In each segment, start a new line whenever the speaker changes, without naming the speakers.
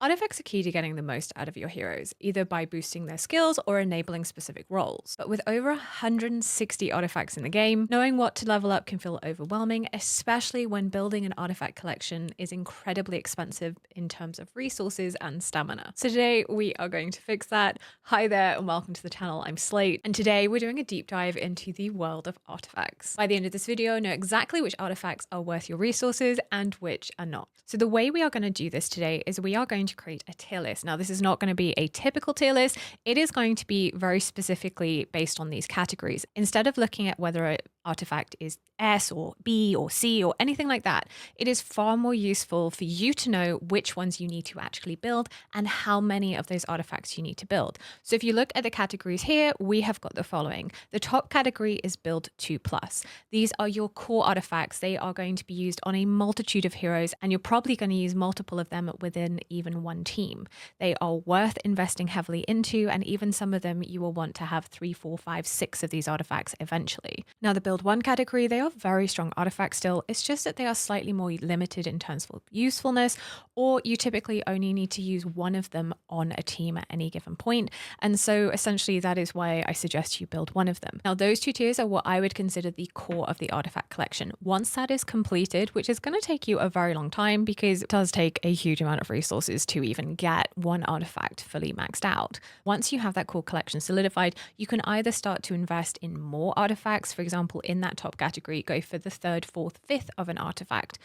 Artifacts are key to getting the most out of your heroes, either by boosting their skills or enabling specific roles. But with over 160 artifacts in the game, knowing what to level up can feel overwhelming, especially when building an artifact collection is incredibly expensive in terms of resources and stamina. So today we are going to fix that. Hi there and welcome to the channel. I'm Slate, and today we're doing a deep dive into the world of artifacts. By the end of this video, know exactly which artifacts are worth your resources and which are not. So the way we are going to do this today is we are going to create a tier list. Now, this is not going to be a typical tier list. It is going to be very specifically based on these categories. Instead of looking at whether an artifact is S or B or C or anything like that, it is far more useful for you to know which ones you need to actually build and how many of those artifacts you need to build. So if you look at the categories here, we have got the following. The top category is build 2+. These are your core artifacts. They are going to be used on a multitude of heroes, and you're probably going to use multiple of them within even one team. They are worth investing heavily into, and even some of them you will want to have 3, 4, 5, 6 of these artifacts eventually. Now, the build 1 category, they are very strong artifacts still. It's just that they are slightly more limited in terms of usefulness, or you typically only need to use one of them on a team at any given point. And so essentially that is why I suggest you build one of them. Now, those two tiers are what I would consider the core of the artifact collection. Once that is completed, which is going to take you a very long time because it does take a huge amount of resources to even get one artifact fully maxed out. Once you have that core collection solidified, you can either start to invest in more artifacts. For example, in that top category, go for the 3rd, 4th, 5th of an artifact.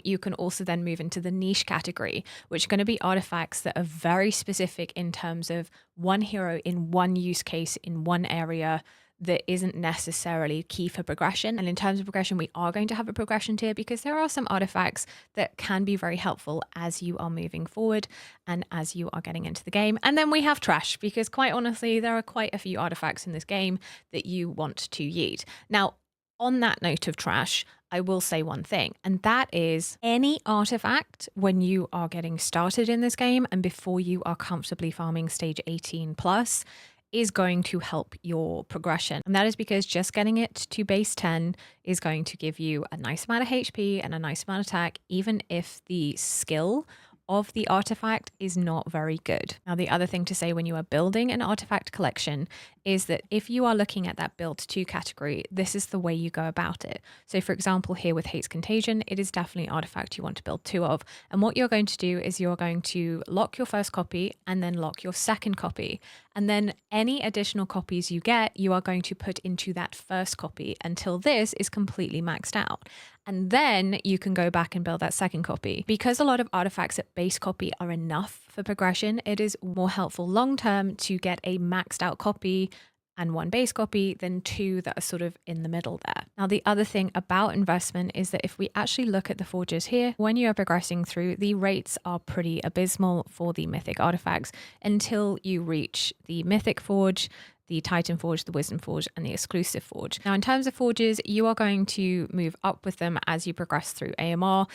You can also then move into the niche category, which are going to be artifacts that are very specific in terms of one hero in one use case in one area that isn't necessarily key for progression. And in terms of progression, we are going to have a progression tier because there are some artifacts that can be very helpful as you are moving forward and as you are getting into the game. And then we have trash, because quite honestly, there are quite a few artifacts in this game that you want to yeet. Now, on that note of trash, I will say one thing, and that is any artifact when you are getting started in this game and before you are comfortably farming stage 18 plus is going to help your progression. And that is because just getting it to base 10 is going to give you a nice amount of HP and a nice amount of attack, even if the skill of the artifact is not very good. Now, the other thing to say when you are building an artifact collection is that if you are looking at that build 2 category, this is the way you go about it. So for example, here with Hate's Contagion, it is definitely an artifact you want to build 2 of. And what you're going to do is you're going to lock your first copy and then lock your second copy. And then any additional copies you get, you are going to put into that first copy until this is completely maxed out. And then you can go back and build that second copy. Because a lot of artifacts at base copy are enough for progression, it is more helpful long term to get a maxed out copy and 1 base copy than 2 that are sort of in the middle there. Now, the other thing about investment is that if we actually look at the forges here, when you are progressing through, the rates are pretty abysmal for the mythic artifacts until you reach the mythic forge, the Titan Forge, the Wisdom Forge, and the Exclusive Forge. Now, in terms of forges, you are going to move up with them as you progress through AMR.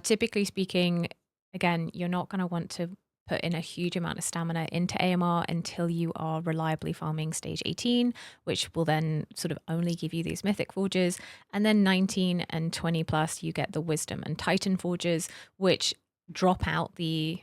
Typically speaking, again, you're not going to want to put in a huge amount of stamina into AMR until you are reliably farming stage 18, which will then sort of only give you these mythic forges. And then 19 and 20 plus, you get the Wisdom and Titan Forges, which drop out the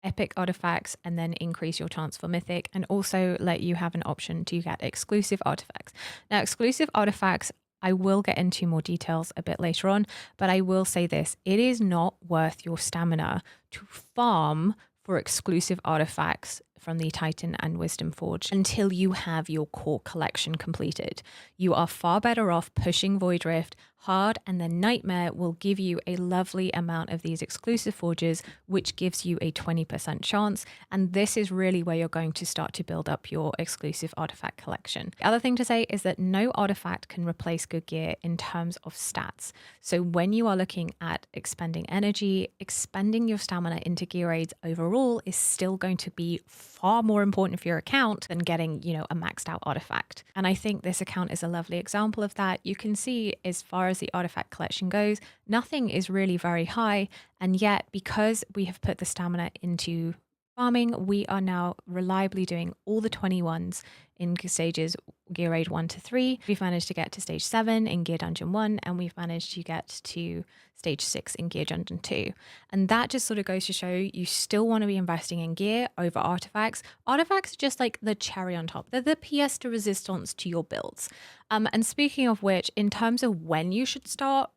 epic artifacts and then increase your chance for mythic, and also let you have an option to get exclusive artifacts. Now, exclusive artifacts, I will get into more details a bit later on, but I will say this: it is not worth your stamina to farm for exclusive artifacts from the Titan and Wisdom Forge until you have your core collection completed. You are far better off pushing Void Rift hard, and then Nightmare will give you a lovely amount of these exclusive forges, which gives you a 20% chance. And this is really where you're going to start to build up your exclusive artifact collection. The other thing to say is that no artifact can replace good gear in terms of stats. So when you are looking at expending energy, expending your stamina into gear aids overall is still going to be far more important for your account than getting, a maxed out artifact. And I think this account is a lovely example of that. You can see, as far as the artifact collection goes, nothing is really very high. And yet, because we have put the stamina into farming, we are now reliably doing all the 21s in stages Gear Raid 1 to 3. We've managed to get to stage 7 in Gear Dungeon 1, and we've managed to get to stage 6 in Gear Dungeon 2. And that just sort of goes to show you still want to be investing in gear over artifacts. Artifacts are just like the cherry on top. They're the pièce de resistance to your builds. And speaking of which, in terms of when you should start,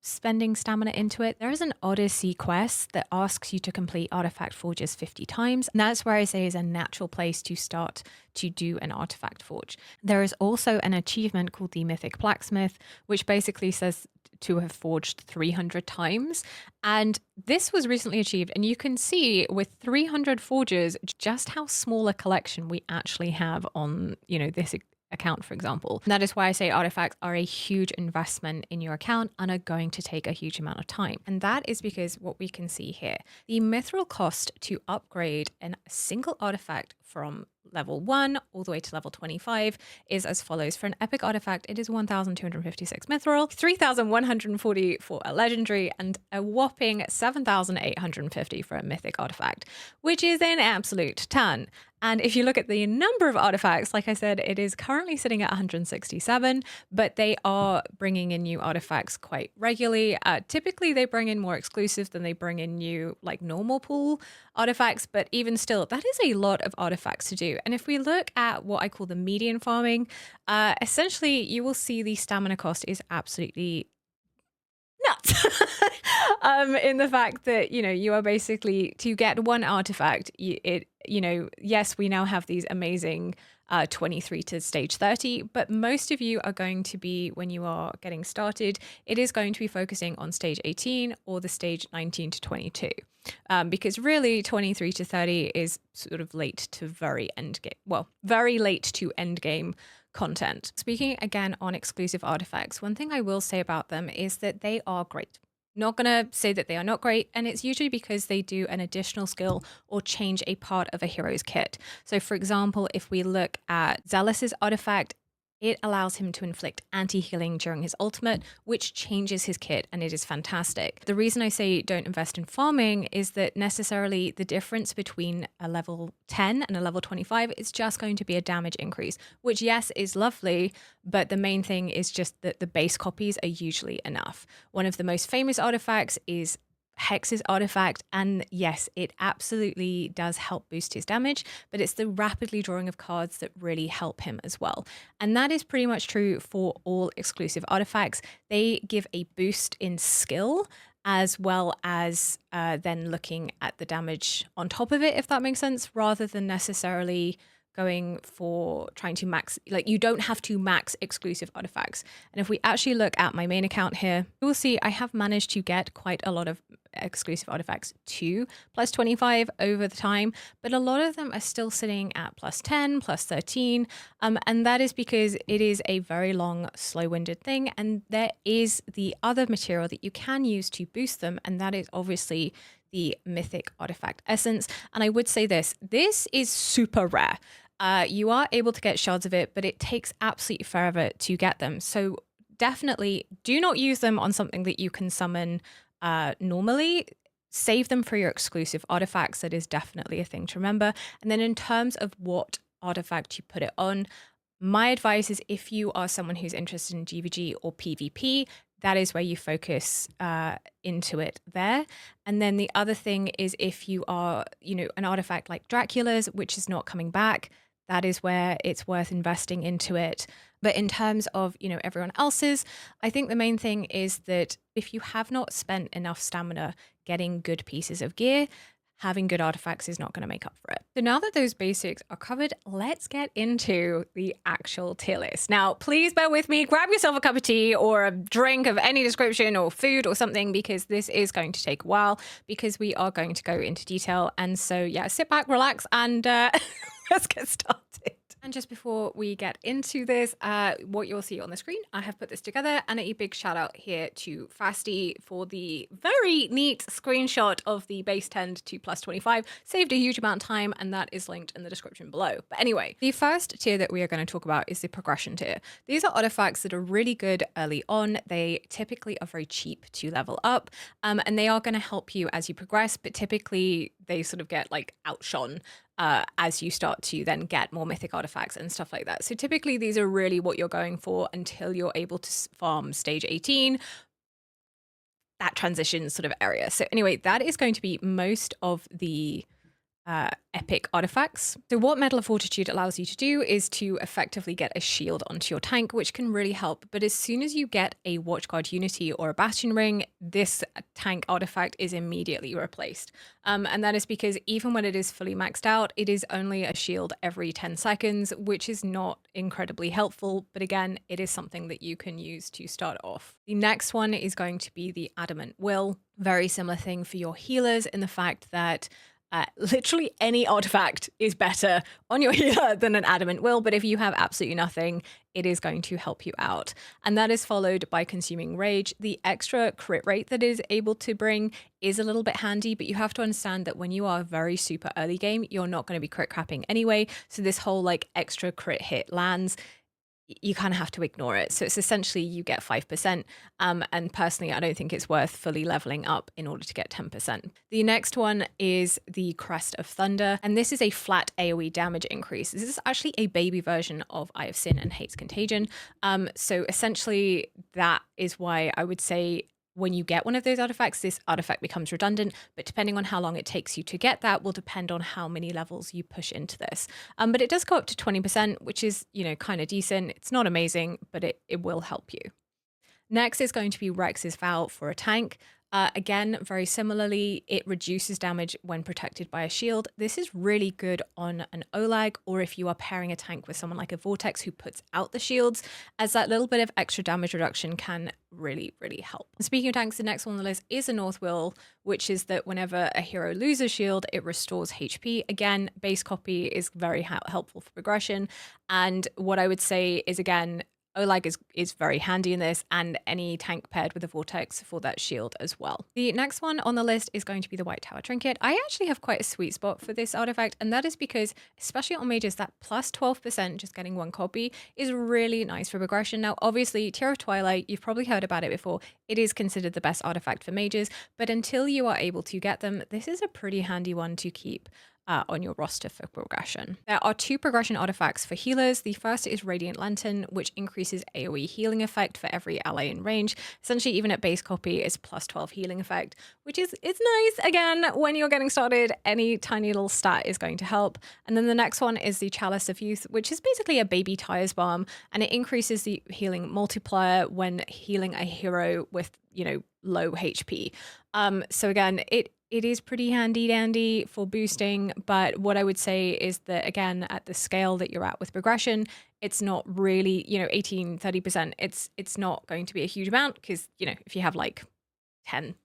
spending stamina into it, there is an Odyssey quest that asks you to complete artifact forges 50 times. And that's where I say is a natural place to start to do an artifact forge. There is also an achievement called the Mythic Blacksmith, which basically says to have forged 300 times. And this was recently achieved. And you can see with 300 forges, just how small a collection we actually have on, this account, for example. And that is why I say artifacts are a huge investment in your account and are going to take a huge amount of time. And that is because what we can see here, the mithril cost to upgrade a single artifact from level 1 all the way to level 25 is as follows. For an epic artifact, it is 1,256 mithril, 3,140 for a legendary, and a whopping 7,850 for a mythic artifact, which is an absolute ton. And if you look at the number of artifacts, like I said, it is currently sitting at 167, but they are bringing in new artifacts quite regularly. Typically, they bring in more exclusives than they bring in new, like, normal pool artifacts, but even still, that is a lot of artifacts to do. And if we look at what I call the median farming, essentially, you will see the stamina cost is absolutely nuts. In the fact that, you are basically, to get one artifact, yes, we now have these amazing 23 to stage 30, but most of you are going to be, when you are getting started, it is going to be focusing on stage 18 or the stage 19 to 22. Because really 23 to 30 is sort of late to very late to end game content. Speaking again on exclusive artifacts, one thing I will say about them is that they are great. Not going to say that they are not great, and it's usually because they do an additional skill or change a part of a hero's kit. So for example, if we look at Zealous's artifact, it allows him to inflict anti-healing during his ultimate, which changes his kit, and it is fantastic. The reason I say don't invest in farming is that necessarily the difference between a level 10 and a level 25 is just going to be a damage increase, which yes, is lovely, but the main thing is just that the base copies are usually enough. One of the most famous artifacts is Hex's artifact, and yes, it absolutely does help boost his damage, but it's the rapidly drawing of cards that really help him as well. And that is pretty much true for all exclusive artifacts. They give a boost in skill as well as then looking at the damage on top of it, if that makes sense, rather than necessarily going for trying to max, like you don't have to max exclusive artifacts. And if we actually look at my main account here, you will see I have managed to get quite a lot of exclusive artifacts to plus 25 over the time, but a lot of them are still sitting at plus 10, plus 13. And that is because it is a very long, slow-winded thing. And there is the other material that you can use to boost them. And that is obviously the mythic artifact essence. And I would say this is super rare. You are able to get shards of it, but it takes absolutely forever to get them. So definitely do not use them on something that you can summon normally. Save them for your exclusive artifacts. That is definitely a thing to remember. And then in terms of what artifact you put it on, my advice is if you are someone who's interested in GVG or PvP, that is where you focus into it there. And then the other thing is if you are, an artifact like Dracula's, which is not coming back, that is where it's worth investing into it. But in terms of, everyone else's, I think the main thing is that if you have not spent enough stamina getting good pieces of gear, having good artifacts is not going to make up for it. So now that those basics are covered, let's get into the actual tier list. Now, please bear with me, grab yourself a cup of tea or a drink of any description or food or something, because this is going to take a while because we are going to go into detail. And so, yeah, sit back, relax, and let's get started. And just before we get into this, what you'll see on the screen, I have put this together, and a big shout out here to Fasty for the very neat screenshot of the base 10 to plus 25. Saved a huge amount of time, and that is linked in the description below. But anyway, the first tier that we are going to talk about is the progression tier. These are artifacts that are really good early on. They typically are very cheap to level up, and they are going to help you as you progress, but typically they sort of get like outshone as you start to then get more mythic artifacts and stuff like that. So typically these are really what you're going for until you're able to farm stage 18, that transition sort of area. So anyway, that is going to be most of the epic artifacts. So what Medal of Fortitude allows you to do is to effectively get a shield onto your tank, which can really help. But as soon as you get a Watchguard Unity or a Bastion Ring, this tank artifact is immediately replaced. And that is because even when it is fully maxed out, it is only a shield every 10 seconds, which is not incredibly helpful. But again, it is something that you can use to start off. The next one is going to be the Adamant Will. Very similar thing for your healers in the fact that literally any artifact is better on your healer than an Adamant Will, but if you have absolutely nothing, it is going to help you out. And that is followed by Consuming Rage. The extra crit rate that it is able to bring is a little bit handy, but you have to understand that when you are very super early game, you're not going to be crit capping anyway. So this whole like extra crit hit lands, you kind of have to ignore it. So it's essentially you get 5%. And personally, I don't think it's worth fully leveling up in order to get 10%. The next one is the Crest of Thunder. And this is a flat AoE damage increase. This is actually a baby version of Eye of Sin and Hate's Contagion. So essentially that is why I would say when you get one of those artifacts, this artifact becomes redundant, but depending on how long it takes you to get that will depend on how many levels you push into this. But it does go up to 20%, which is, kind of decent. It's not amazing, but it will help you. Next is going to be Rex's Vow for a tank. Again, very similarly, it reduces damage when protected by a shield. This is really good on an Olag, or if you are pairing a tank with someone like a Vortex who puts out the shields, as that little bit of extra damage reduction can really, really help. Speaking of tanks, the next one on the list is a North Will, which is that whenever a hero loses shield, it restores HP. Again, base copy is very helpful for progression. And what I would say is, again, Olag is very handy in this, and any tank paired with a Vortex for that shield as well. The next one on the list is going to be the White Tower Trinket. I actually have quite a sweet spot for this artifact, and that is because, especially on mages, that plus 12% just getting one copy is really nice for progression. Now, obviously, Tear of Twilight, you've probably heard about it before. It is considered the best artifact for mages, but until you are able to get them, this is a pretty handy one to keep on your roster for progression. There are two progression artifacts for healers. The first is Radiant Lantern, which increases AoE healing effect for every ally in range. Essentially, even at base copy, is plus 12 healing effect, which is nice. Again, when you're getting started, any tiny little stat is going to help. And then the next one is the Chalice of Youth, which is basically a baby tires balm, and it increases the healing multiplier when healing a hero with, low HP. So again, it is pretty handy dandy for boosting, but what I would say is that, again, at the scale that you're at with progression, it's not really, 18, 30%. It's not going to be a huge amount because, if you have like 10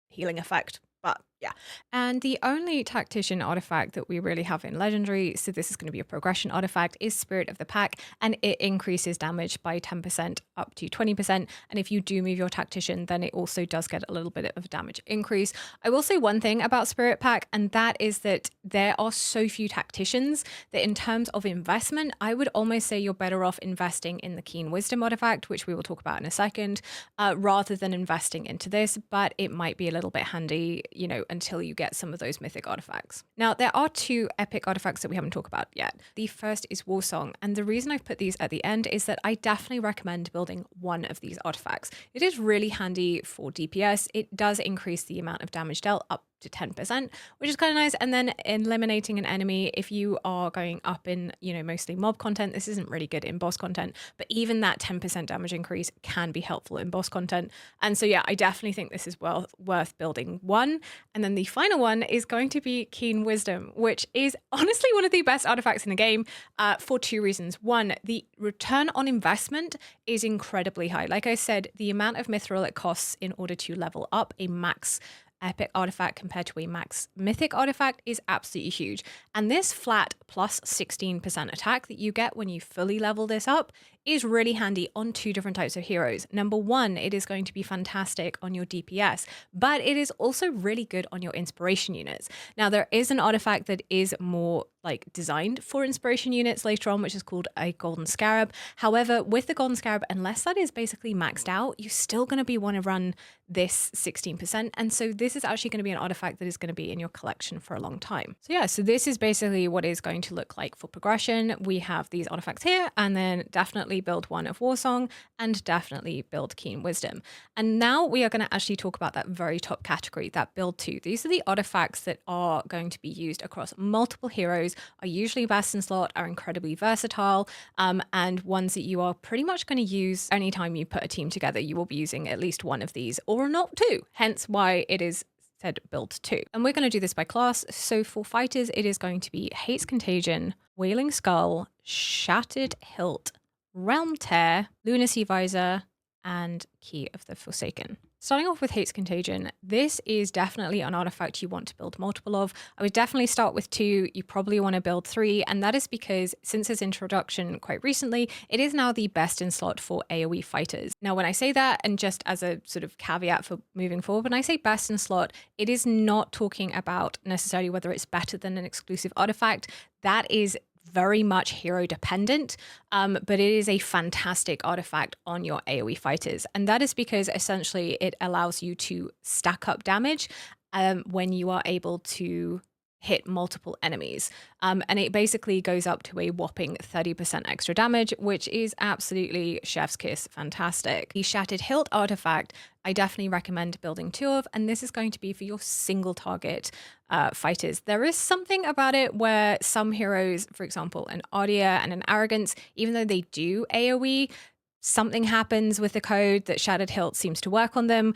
healing effect, but yeah. And the only tactician artifact that we really have in Legendary, so this is going to be a progression artifact, is Spirit of the Pack, and it increases damage by 10% up to 20%. And if you do move your tactician, then it also does get a little bit of a damage increase. I will say one thing about Spirit Pack, and that is that there are so few tacticians that in terms of investment, I would almost say you're better off investing in the Keen Wisdom artifact, which we will talk about in a second, rather than investing into this, but it might be a little bit handy, until you get some of those mythic artifacts. Now, there are two epic artifacts that we haven't talked about yet. The first is Warsong, and the reason I've put these at the end is that I definitely recommend building one of these artifacts. It is really handy for DPS. It does increase the amount of damage dealt up to 10%, which is kind of nice. And then eliminating an enemy, if you are going up in, mostly mob content, this isn't really good in boss content, but even that 10% damage increase can be helpful in boss content. And so, yeah, I definitely think this is worth building one. And then the final one is going to be Keen Wisdom, which is honestly one of the best artifacts in the game for two reasons. One, the return on investment is incredibly high. Like I said, the amount of mithril it costs in order to level up a max epic artifact compared to a max mythic artifact is absolutely huge. And this flat plus 16% attack that you get when you fully level this up is really handy on two different types of heroes. Number one, it is going to be fantastic on your DPS, but it is also really good on your inspiration units. Now, there is an artifact that is more like designed for inspiration units later on, which is called a golden scarab. However, with the golden scarab, unless that is basically maxed out, you're still going to be want to run this 16%. And so this is actually going to be an artifact that is going to be in your collection for a long time. So yeah, so this is basically what is going to look like for progression. We have these artifacts here, and then definitely build one of Warsong and definitely build Keen Wisdom. And now we are going to actually talk about that very top category, that build 2. These are the artifacts that are going to be used across multiple heroes, are usually best in slot, are incredibly versatile, and ones that you are pretty much going to use anytime you put a team together. You will be using at least one of these, or not two, hence why it is said build 2. And we're going to do this by class. So for fighters, it is going to be Hate's Contagion, Wailing Skull, Shattered Hilt, Realm Tear, Lunacy Visor, and Key of the Forsaken. Starting off with Hate's Contagion, this is definitely an artifact you want to build multiple of. I would definitely start with 2. You probably want to build 3, and that is because since its introduction quite recently, it is now the best in slot for AoE fighters. Now, when I say that, and just as a sort of caveat for moving forward, when I say best in slot, it is not talking about necessarily whether it's better than an exclusive artifact. That is very much hero dependent, but it is a fantastic artifact on your AoE fighters. And that is because essentially it allows you to stack up damage when you are able to hit multiple enemies. And it basically goes up to a whopping 30% extra damage, which is absolutely chef's kiss fantastic. The Shattered Hilt artifact, I definitely recommend building 2 of, and this is going to be for your single target fighters. There is something about it where some heroes, for example, an Ardia and an Arrogance, even though they do AoE, something happens with the code that Shattered Hilt seems to work on them.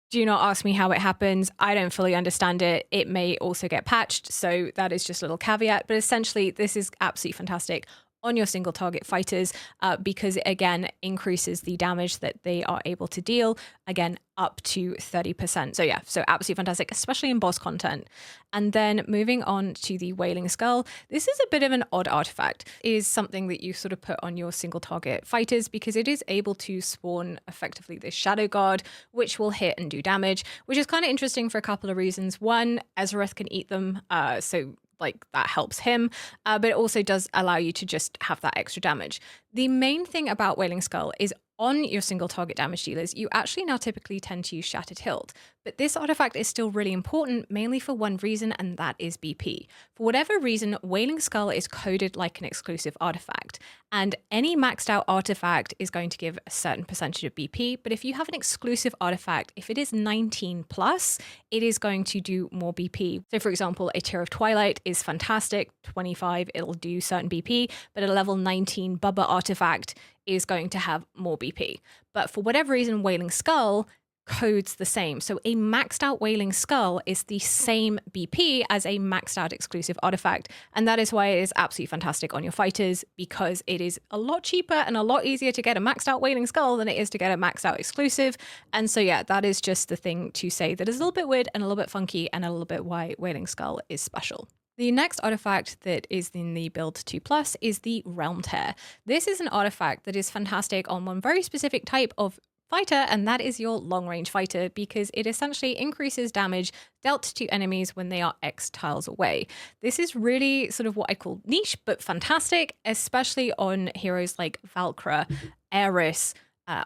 Do not ask me how it happens. I don't fully understand it. It may also get patched, so that is just a little caveat. But essentially, this is absolutely fantastic on your single target fighters because it, again, increases the damage that they are able to deal, again, up to 30%. So yeah, so absolutely fantastic, especially in boss content. And then moving on to the Wailing Skull, this is a bit of an odd artifact. It is something that you sort of put on your single target fighters because it is able to spawn effectively this Shadow Guard, which will hit and do damage, which is kind of interesting for a couple of reasons. One, Ezrath can eat them, so like that helps him, but it also does allow you to just have that extra damage. The main thing about Wailing Skull is on your single target damage dealers, you actually now typically tend to use Shattered Hilt. But this artifact is still really important, mainly for one reason, and that is BP. For whatever reason, Wailing Skull is coded like an exclusive artifact, and any maxed out artifact is going to give a certain percentage of BP, but if you have an exclusive artifact, if it is 19 plus, it is going to do more BP. So for example, a Tear of Twilight is fantastic, 25, it'll do certain BP, but a level 19 Bubba artifact is going to have more BP. But for whatever reason, Wailing Skull codes the same. So a maxed out Wailing Skull is the same BP as a maxed out exclusive artifact. And that is why it is absolutely fantastic on your fighters, because it is a lot cheaper and a lot easier to get a maxed out Wailing Skull than it is to get a maxed out exclusive. And so yeah, that is just the thing to say that is a little bit weird and a little bit funky and a little bit why Wailing Skull is special. The next artifact that is in the build 2+ is the Realm Tear. This is an artifact that is fantastic on one very specific type of fighter, and that is your long range fighter, because it essentially increases damage dealt to enemies when they are X tiles away. This is really sort of what I call niche, but fantastic, especially on heroes like Valkyra, Eris,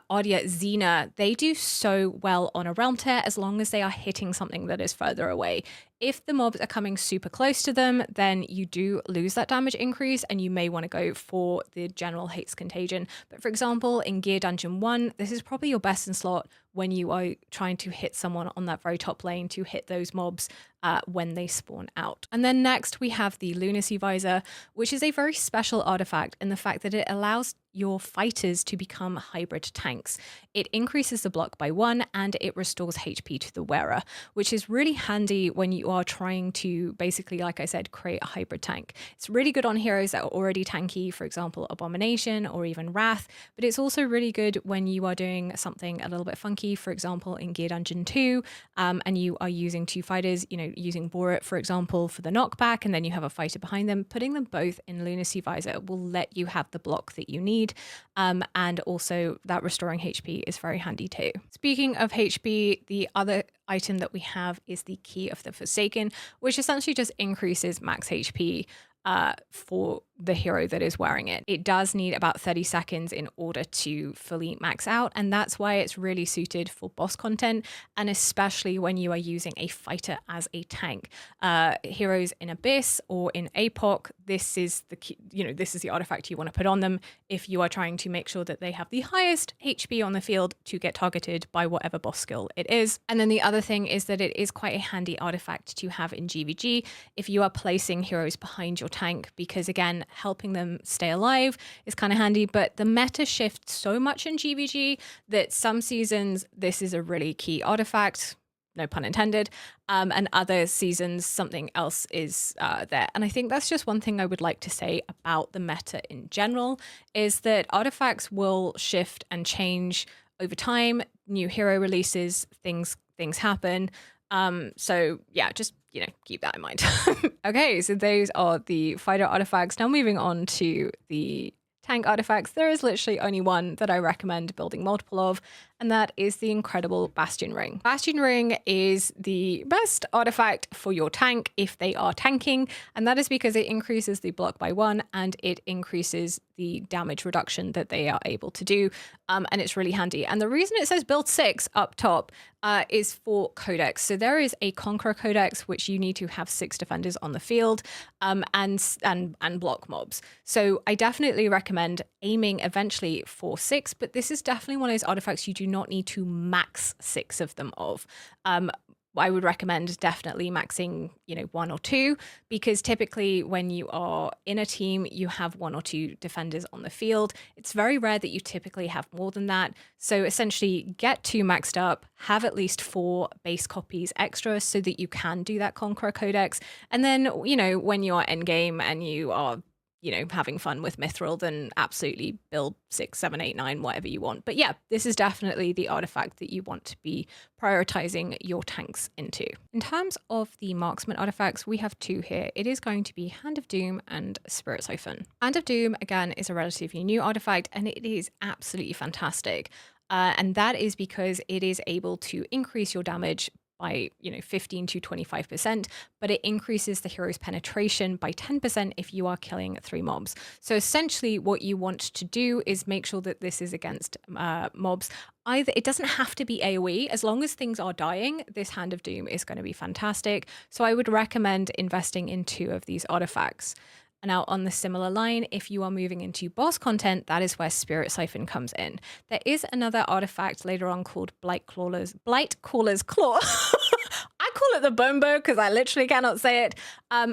Ardia, Xena. They do so well on a Realm Tear as long as they are hitting something that is further away. If the mobs are coming super close to them, then you do lose that damage increase and you may want to go for the general Hate's Contagion. But for example, in Gear Dungeon 1, this is probably your best in slot when you are trying to hit someone on that very top lane to hit those mobs when they spawn out. And then next we have the Lunacy Visor, which is a very special artifact in the fact that it allows your fighters to become hybrid tanks. It increases the block by 1 and it restores HP to the wearer, which is really handy when you are trying to basically, like I said, create a hybrid tank. It's really good on heroes that are already tanky, for example, Abomination or even Wrath, but it's also really good when you are doing something a little bit funky, for example, in Gear Dungeon 2, and you are using two fighters, using Borat, for example, for the knockback, and then you have a fighter behind them. Putting them both in Lunacy Visor will let you have the block that you need, and also that restoring HP is very handy too. Speaking of HP, the other item that we have is the Key of the Forsaken, which essentially just increases max HP for the hero that is wearing it. It does need about 30 seconds in order to fully max out, and that's why it's really suited for boss content, and especially when you are using a fighter as a tank. Heroes in Abyss or in APOC, this is the key, this is the artifact you want to put on them if you are trying to make sure that they have the highest HP on the field to get targeted by whatever boss skill it is. And then the other thing is that it is quite a handy artifact to have in GVG if you are placing heroes behind your tank, because again, helping them stay alive is kind of handy. But the meta shifts so much in GVG that some seasons this is a really key artifact, no pun intended, and other seasons something else is there. And I think that's just one thing I would like to say about the meta in general, is that artifacts will shift and change over time. New hero releases, things happen. So yeah, just keep that in mind. Okay, so those are the fighter artifacts. Now moving on to the tank artifacts, there is literally only one that I recommend building multiple of, and that is the incredible Bastion Ring. Bastion Ring is the best artifact for your tank if they are tanking, and that is because it increases the block by 1 and it increases the damage reduction that they are able to do, and it's really handy. And the reason it says build 6 up top is for codex. So there is a Conqueror codex which you need to have 6 defenders on the field, and block mobs. So I definitely recommend aiming eventually for 6, but this is definitely one of those artifacts you do not need to max 6 of them of. I would recommend definitely maxing, 1 or 2, because typically when you are in a team, you have 1 or 2 defenders on the field. It's very rare that you typically have more than that. So essentially get 2 maxed up, have at least 4 base copies extra so that you can do that Conqueror Codex. And then, when you are endgame and you are having fun with Mithril, then absolutely build 6, 7, 8, 9, whatever you want. But yeah, this is definitely the artifact that you want to be prioritizing your tanks into. In terms of the marksman artifacts, we have 2 here. It is going to be Hand of Doom and Spirit Siphon. Hand of Doom, again, is a relatively new artifact, and it is absolutely fantastic. And that is because it is able to increase your damage by 15 to 25%, but it increases the hero's penetration by 10% if you are killing 3 mobs. So essentially what you want to do is make sure that this is against mobs. Either it doesn't have to be AoE, as long as things are dying, this Hand of Doom is going to be fantastic. So I would recommend investing in 2 of these artifacts. Now, on the similar line, if you are moving into boss content, that is where Spirit Siphon comes in. There is another artifact later on called Blightcrawler's Claw. I call it the Bone Bow because I literally cannot say it,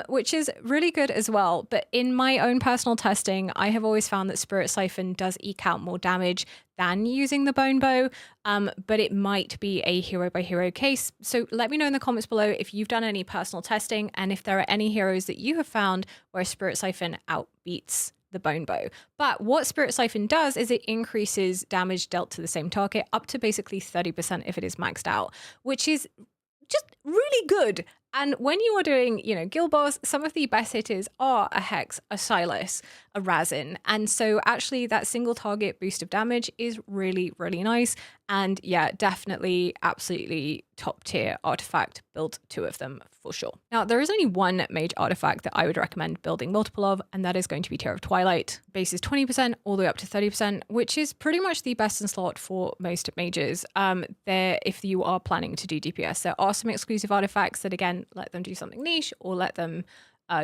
which is really good as well. But in my own personal testing, I have always found that Spirit Siphon does eke out more damage than using the Bone Bow, but it might be a hero by hero case. So let me know in the comments below if you've done any personal testing and if there are any heroes that you have found where Spirit Siphon outbeats the Bone Bow. But what Spirit Siphon does is it increases damage dealt to the same target up to basically 30% if it is maxed out, which is just really good. And when you are doing, guild boss, some of the best hitters are a Hex, a Silas, a Razin. And so actually that single target boost of damage is really, really nice. And yeah, definitely, absolutely top tier artifact. Build 2 of them for sure. Now, there is only one mage artifact that I would recommend building multiple of, and that is going to be Tear of Twilight. Base is 20% all the way up to 30%, which is pretty much the best in slot for most mages. If you are planning to do DPS, there are some exclusive artifacts that, again, let them do something niche or let them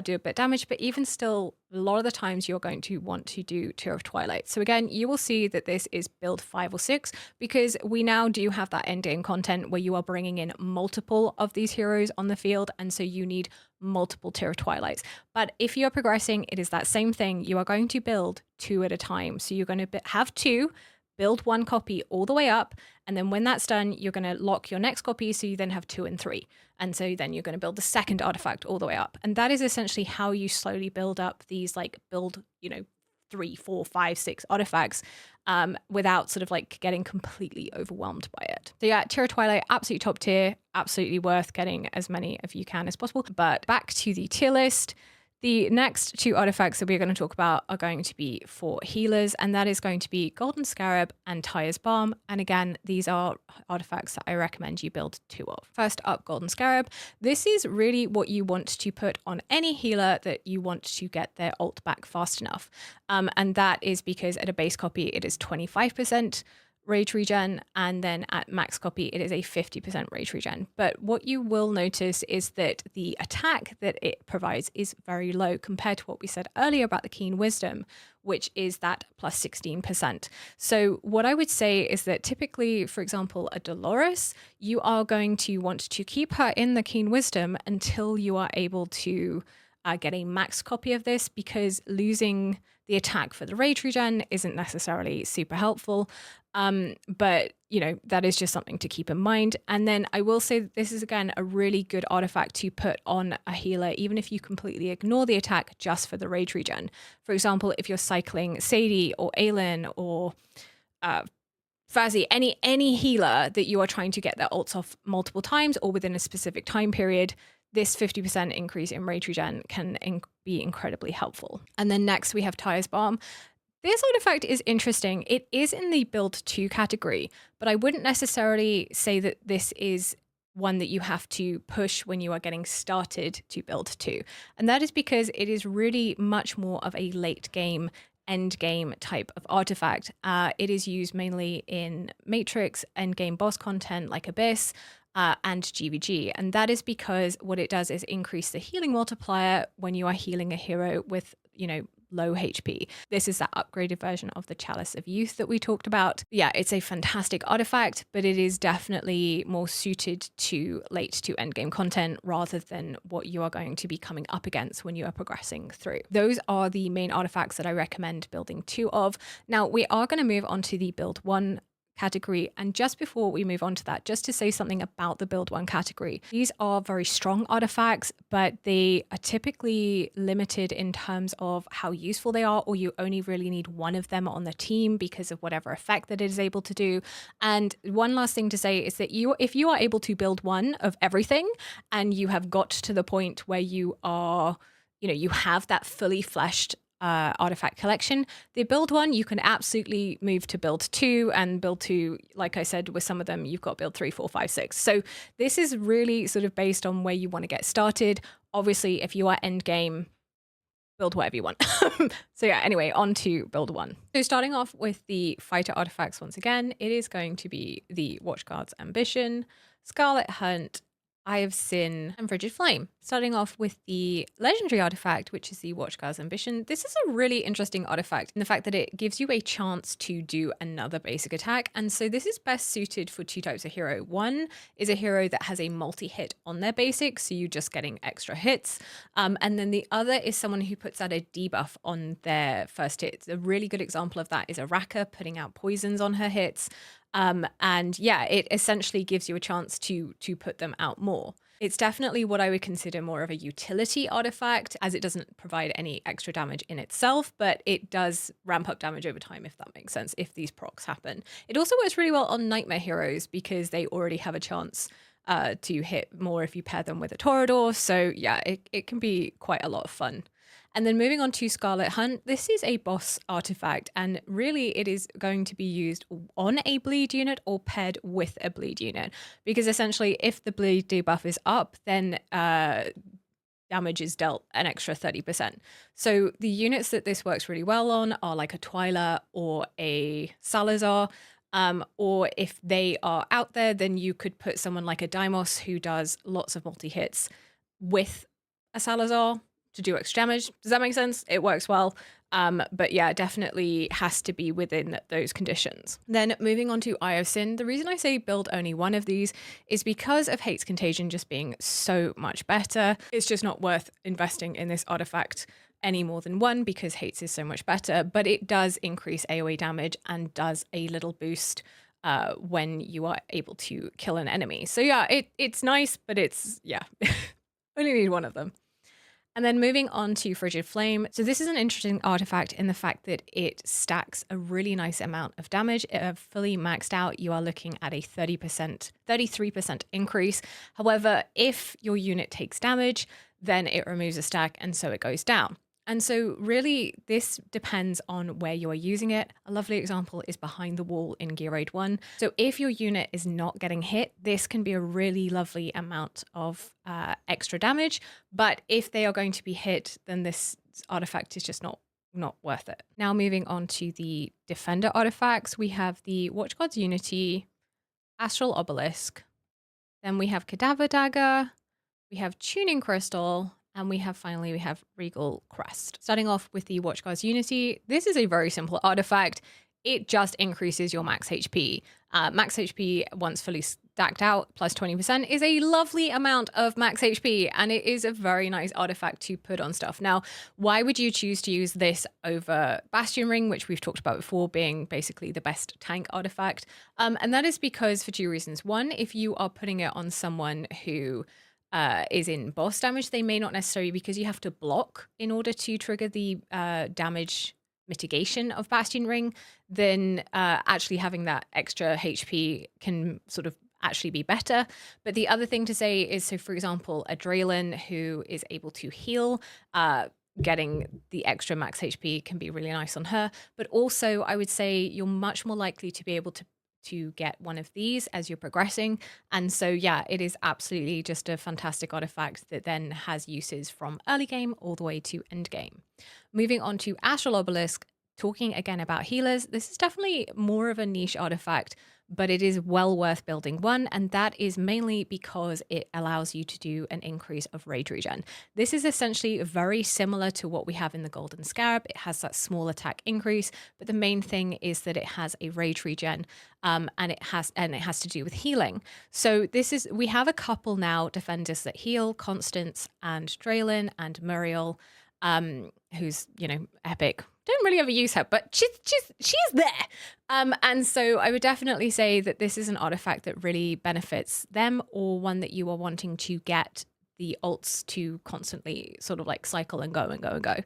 do a bit of damage, but even still, a lot of the times you're going to want to do Tear of Twilight. So again, you will see that this is build 5 or 6 because we now do have that end game content where you are bringing in multiple of these heroes on the field, and so you need multiple Tear of Twilights. But if you're progressing, it is that same thing. You are going to build 2 at a time. So you're going to have 2, build 1 copy all the way up, And then when that's done, you're going to lock your next copy. So you then have 2 and 3. And so then you're going to build the second artifact all the way up. And that is essentially how you slowly build up these, like, build, 3, 4, 5, 6 artifacts without sort of like getting completely overwhelmed by it. So yeah, Tier of Twilight, absolutely top tier, absolutely worth getting as many of you can as possible. But back to the tier list. The next 2 artifacts that we're going to talk about are going to be for healers, and that is going to be Golden Scarab and Tyre's Balm. And again, these are artifacts that I recommend you build 2 of. First up, Golden Scarab. This is really what you want to put on any healer that you want to get their ult back fast enough. And that is because at a base copy, it is 25% rage regen, and then at max copy it is a 50% rage regen. But what you will notice is that the attack that it provides is very low compared to what we said earlier about the Keen Wisdom, which is that plus 16%. So what I would say is that typically, for example, a Dolores, you are going to want to keep her in the Keen Wisdom until you are able to get a max copy of this, because losing the attack for the rage regen isn't necessarily super helpful. But, that is just something to keep in mind. And then I will say that this is, again, a really good artifact to put on a healer, even if you completely ignore the attack just for the rage regen. For example, if you're cycling Sadie or Aelin or Fazzy, any healer that you are trying to get their ults off multiple times or within a specific time period, this 50% increase in rage regen can be incredibly helpful. And then next we have Tyre's Balm. This artifact is interesting. It is in the build 2 category, but I wouldn't necessarily say that this is one that you have to push when you are getting started to build 2. And that is because it is really much more of a late game, end game type of artifact. It is used mainly in Matrix end game boss content like Abyss, and GVG. And that is because what it does is increase the healing multiplier when you are healing a hero with, low HP. This is that upgraded version of the Chalice of Youth that we talked about. Yeah, it's a fantastic artifact, but it is definitely more suited to late to end game content rather than what you are going to be coming up against when you are progressing through. Those are the main artifacts that I recommend building 2 of. Now, we are going to move on to the build 1 category. And just before we move on to that, just to say something about the build 1 category. These are very strong artifacts, but they are typically limited in terms of how useful they are, or you only really need one of them on the team because of whatever effect that it is able to do. And one last thing to say is that if you are able to build one of everything and you have got to the point where you are, you have that fully fleshed artifact collection, the build 1, you can absolutely move to build 2, and build 2, like I said, with some of them, you've got build 3, 4, 5, 6. So this is really sort of based on where you want to get started. Obviously, if you are end game, build whatever you want. So yeah, anyway, on to build 1. So starting off with the fighter artifacts, once again, it is going to be the Watchguard's Ambition, Scarlet Hunt, Eye of Sin, and Frigid Flame. Starting off with the legendary artifact, which is the Watchguard's Ambition. This is a really interesting artifact in the fact that it gives you a chance to do another basic attack. And so this is best suited for 2 types of hero. One is a hero that has a multi-hit on their basic, so you're just getting extra hits. And then the other is someone who puts out a debuff on their first hit. A really good example of that is Araka putting out poisons on her hits. And yeah, it essentially gives you a chance to put them out more. It's definitely what I would consider more of a utility artifact, as it doesn't provide any extra damage in itself, but it does ramp up damage over time, if that makes sense, if these procs happen. It also works really well on Nightmare heroes because they already have a chance to hit more if you pair them with a Torador. So yeah, it can be quite a lot of fun. And then moving on to Scarlet Hunt, this is a boss artifact, and really it is going to be used on a bleed unit or paired with a bleed unit, because essentially if the bleed debuff is up, then damage is dealt an extra 30%. So the units that this works really well on are like a Twyla or a Salazar, or if they are out there, then you could put someone like a Deimos who does lots of multi-hits with a Salazar to do extra damage. Does that make sense? It works well. But yeah, definitely has to be within those conditions. Then moving on to Eye of Sin, the reason I say build only one of these is because of Hate's Contagion just being so much better. It's just not worth investing in this artifact any more than one because Hate's is so much better, but it does increase AoE damage and does a little boost when you are able to kill an enemy. So yeah, it's nice, but it's, yeah, only need one of them. And then moving on to Frigid Flame. So this is an interesting artifact in the fact that it stacks a really nice amount of damage. Fully maxed out, you are looking at a 33% increase. However, if your unit takes damage, then it removes a stack and so it goes down. And so really this depends on where you are using it. A lovely example is behind the wall in Gear Raid 1. So if your unit is not getting hit, this can be a really lovely amount of extra damage. But if they are going to be hit, then this artifact is just not worth it. Now moving on to the Defender artifacts, we have the Watchguard's Unity, Astral Obelisk, then we have Cadaver Dagger, we have Tuning Crystal, and we have Regal Crest. Starting off with the Watchguard's Unity, this is a very simple artifact. It just increases your max HP. Max HP, once fully stacked out, plus 20%, is a lovely amount of max HP, and it is a very nice artifact to put on stuff. Now, why would you choose to use this over Bastion Ring, which we've talked about before being basically the best tank artifact? And that is because for two reasons. One, if you are putting it on someone who is in boss damage, they may not necessarily, because you have to block in order to trigger the damage mitigation of Bastion Ring, then actually having that extra HP can sort of actually be better. But the other thing to say is, so for example, a Draylen who is able to heal, getting the extra max HP can be really nice on her. But also I would say you're much more likely to be able to get one of these as you're progressing. And so, yeah, it is absolutely just a fantastic artifact that then has uses from early game all the way to end game. Moving on to Astral Obelisk, talking again about healers, this is definitely more of a niche artifact, but it is well worth building one, and that is mainly because it allows you to do an increase of rage regen. This is essentially very similar to what we have in the Golden Scarab. It has that small attack increase, but the main thing is that it has a rage regen, and it has to do with healing. So we have a couple now defenders that heal, Constance and Draylen and Muriel, who's, epic. Don't really ever use her, but she's there. And so I would definitely say that this is an artifact that really benefits them, or one that you are wanting to get the ults to constantly sort of like cycle and go and go and go.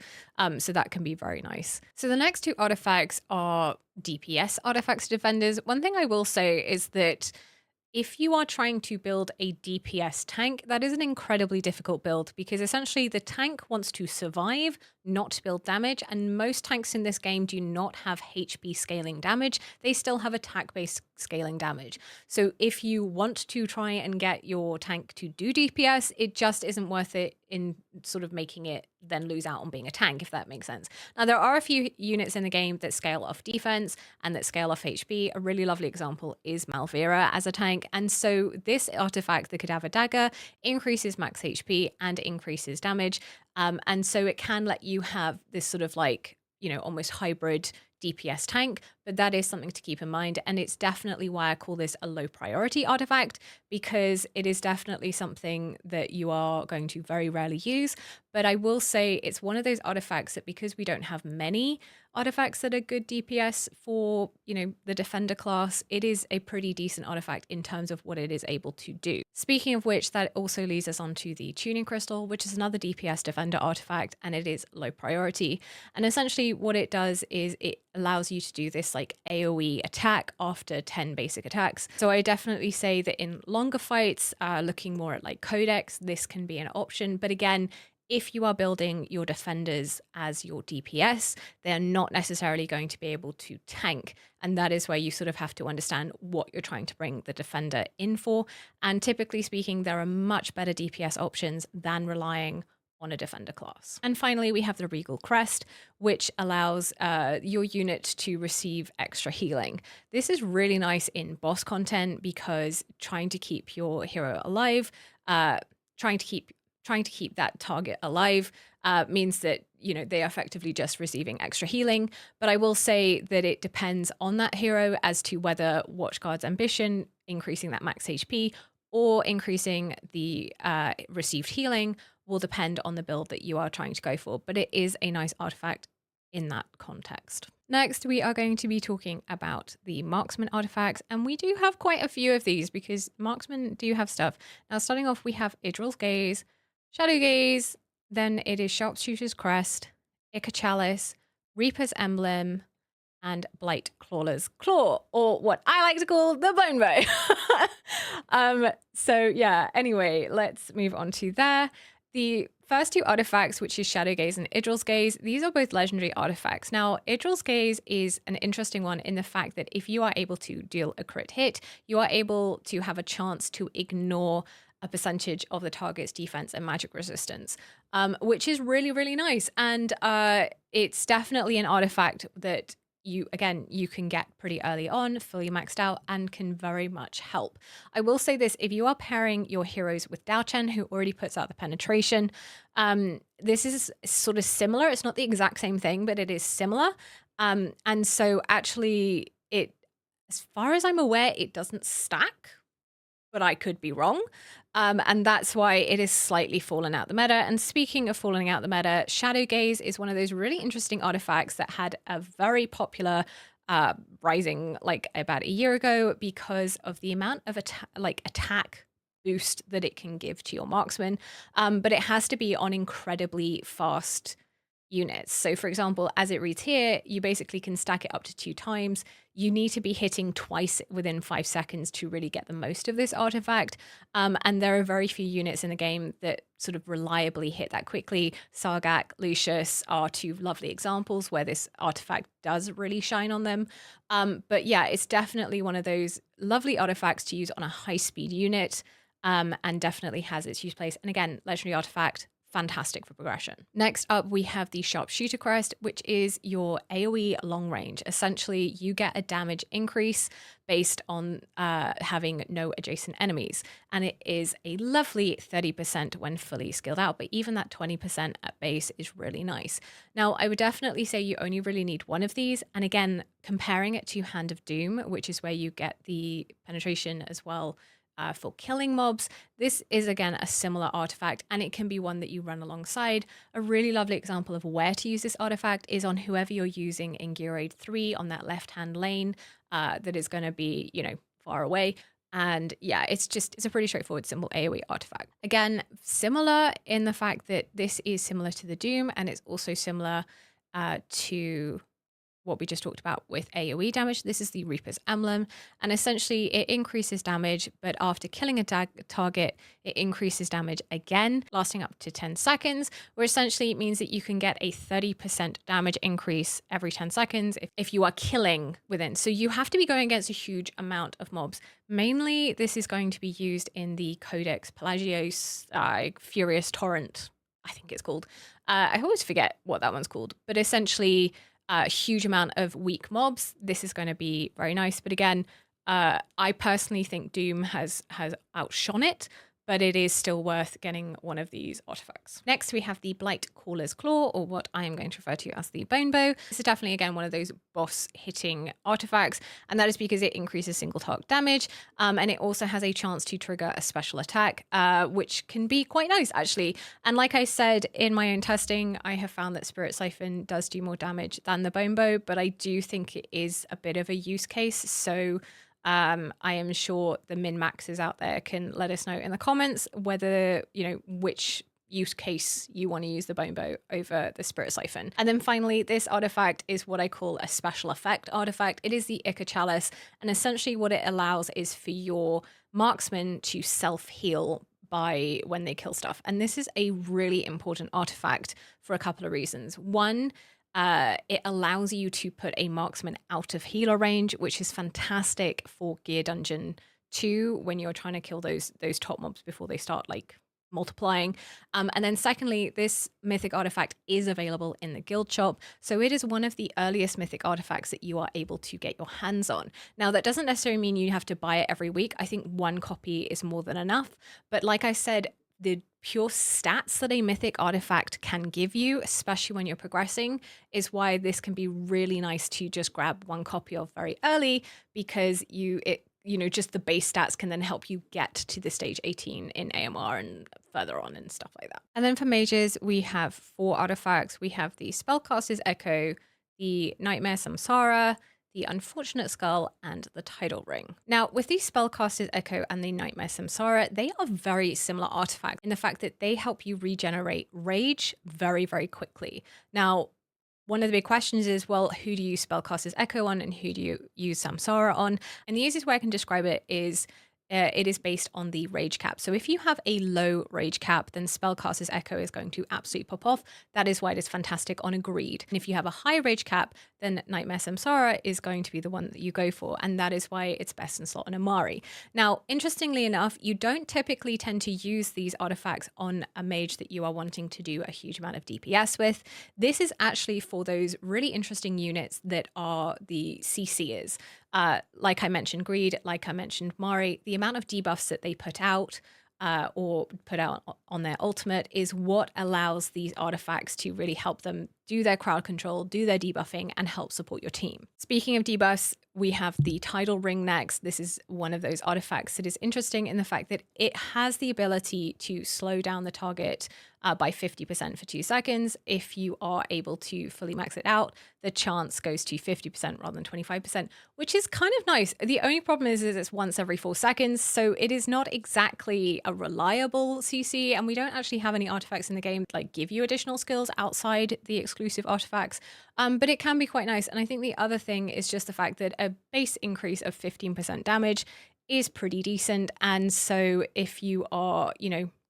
So that can be very nice. So the next two artifacts are DPS artifacts defenders. One thing I will say is that if you are trying to build a DPS tank, that is an incredibly difficult build, because essentially the tank wants to survive, not build damage, and most tanks in this game do not have HP scaling damage. They still have attack-based scaling damage. So if you want to try and get your tank to do DPS, it just isn't worth it in sort of making it then lose out on being a tank, if that makes sense. Now, there are a few units in the game that scale off defense and that scale off HP. A really lovely example is Malvira as a tank. And so this artifact, the Cadaver Dagger, increases max HP and increases damage. And so it can let you have this sort of like, almost hybrid DPS tank, but that is something to keep in mind. And it's definitely why I call this a low priority artifact, because it is definitely something that you are going to very rarely use. But I will say it's one of those artifacts that, because we don't have many artifacts that are good DPS for, the defender class, it is a pretty decent artifact in terms of what it is able to do. Speaking of which, that also leads us on to the Tuning Crystal, which is another DPS defender artifact, and it is low priority. And essentially what it does is it allows you to do this like AoE attack after 10 basic attacks. So I definitely say that in longer fights, looking more at like Codex, this can be an option. But again, if you are building your defenders as your DPS, they're not necessarily going to be able to tank. And that is where you sort of have to understand what you're trying to bring the defender in for. And typically speaking, there are much better DPS options than relying on a defender class. And finally, we have the Regal Crest, which allows your unit to receive extra healing. This is really nice in boss content, because trying to keep your hero alive, trying to keep that target alive means that, they are effectively just receiving extra healing. But I will say that it depends on that hero as to whether Watchguard's Ambition, increasing that max HP, or increasing the received healing, will depend on the build that you are trying to go for. But it is a nice artifact in that context. Next, we are going to be talking about the marksman artifacts, and we do have quite a few of these because marksmen do have stuff. Now, starting off, we have Idril's Gaze, Shadow Gaze, then it is Sharpshooter's Crest, Ica Chalice, Reaper's Emblem, and Blight Clawler's Claw, or what I like to call the Bone Bow. So yeah, anyway, let's move on to there. The first two artifacts, which is Shadow Gaze and Idril's Gaze, these are both legendary artifacts. Now, Idril's Gaze is an interesting one in the fact that if you are able to deal a crit hit, you are able to have a chance to ignore a percentage of the target's defense and magic resistance, which is really, really nice. And it's definitely an artifact that you can get pretty early on, fully maxed out, and can very much help. I will say this, if you are pairing your heroes with Dao Chen, who already puts out the penetration, this is sort of similar. It's not the exact same thing, but it is similar. And so actually, as far as I'm aware, it doesn't stack, but I could be wrong. And that's why it is slightly fallen out the meta. And speaking of falling out the meta, Shadow Gaze is one of those really interesting artifacts that had a very popular rising like about a year ago because of the amount of attack boost that it can give to your marksman. But it has to be on incredibly fast units. So for example, as it reads here, you basically can stack it up to 2 times. You need to be hitting twice within 5 seconds to really get the most of this artifact. And there are very few units in the game that sort of reliably hit that quickly. Sargak, Lucius are 2 lovely examples where this artifact does really shine on them. But yeah, it's definitely one of those lovely artifacts to use on a high-speed unit, and definitely has its use place. And again, legendary artifact, fantastic for progression. Next up, we have the Sharpshooter Crest, which is your AoE long range. Essentially, you get a damage increase based on having no adjacent enemies. And it is a lovely 30% when fully skilled out, but even that 20% at base is really nice. Now, I would definitely say you only really need one of these. And again, comparing it to Hand of Doom, which is where you get the penetration as well, for killing mobs. This is, again, a similar artifact, and it can be one that you run alongside. A really lovely example of where to use this artifact is on whoever you're using in Gear Aid 3 on that left-hand lane that is going to be, far away. And yeah, it's a pretty straightforward, simple AoE artifact. Again, similar in the fact that this is similar to the Doom, and it's also similar to what we just talked about with AoE damage. This is the Reaper's Emblem, and essentially it increases damage, but after killing a target, it increases damage again, lasting up to 10 seconds, where essentially it means that you can get a 30% damage increase every 10 seconds if you are killing within. So you have to be going against a huge amount of mobs. Mainly, this is going to be used in the Codex Pelagios Furious Torrent, I think it's called. I always forget what that one's called, but essentially a huge amount of weak mobs. This is going to be very nice. But again, I personally think Doom has outshone it, but it is still worth getting one of these artifacts. Next, we have the Blight Caller's Claw, or what I am going to refer to as the Bone Bow. This is definitely, again, one of those boss-hitting artifacts, and that is because it increases single target damage, and it also has a chance to trigger a special attack, which can be quite nice, actually. And like I said, in my own testing, I have found that Spirit Siphon does do more damage than the Bone Bow, but I do think it is a bit of a use case, so I am sure the min-maxes out there can let us know in the comments whether, which use case you want to use the Bone Bow over the Spirit Siphon. And then finally, this artifact is what I call a special effect artifact. It is the Ica Chalice, and essentially what it allows is for your marksman to self-heal by when they kill stuff. And this is a really important artifact for a couple of reasons. One, it allows you to put a marksman out of healer range, which is fantastic for Gear Dungeon 2 when you're trying to kill those top mobs before they start multiplying. And then secondly, this mythic artifact is available in the guild shop. So it is one of the earliest mythic artifacts that you are able to get your hands on. Now, that doesn't necessarily mean you have to buy it every week. I think one copy is more than enough. But like I said, the pure stats that a mythic artifact can give you, especially when you're progressing, is why this can be really nice to just grab one copy of very early, because it just the base stats can then help you get to the stage 18 in AMR and further on and stuff like that. And then for mages, we have 4 artifacts. We have the Spellcaster's Echo, the Nightmare Samsara, the Unfortunate Skull, and the Tidal Ring. Now, with the Spellcaster's Echo and the Nightmare Samsara, they are very similar artifacts in the fact that they help you regenerate rage very, very quickly. Now, one of the big questions is, well, who do you use Spellcaster's Echo on and who do you use Samsara on? And the easiest way I can describe it is based on the rage cap. So if you have a low rage cap, then Spellcaster's Echo is going to absolutely pop off. That is why it is fantastic on a greed. And if you have a high rage cap, then Nightmare Samsara is going to be the one that you go for. And that is why it's best in slot on Amari. Now, interestingly enough, you don't typically tend to use these artifacts on a mage that you are wanting to do a huge amount of DPS with. This is actually for those really interesting units that are the CCers. Like I mentioned Greed, like I mentioned Mari, the amount of debuffs that they put out or put out on their ultimate is what allows these artifacts to really help them do their crowd control, do their debuffing, and help support your team. Speaking of debuffs, we have the Tidal Ring next. This is one of those artifacts that is interesting in the fact that it has the ability to slow down the target by 50% for 2 seconds. If you are able to fully max it out, the chance goes to 50% rather than 25%, which is kind of nice. The only problem is it's once every 4 seconds, so it is not exactly a reliable CC, and we don't actually have any artifacts in the game that like give you additional skills outside the exclusive artifacts, but it can be quite nice. And I think the other thing is just the fact that a base increase of 15% damage is pretty decent, and so if you are,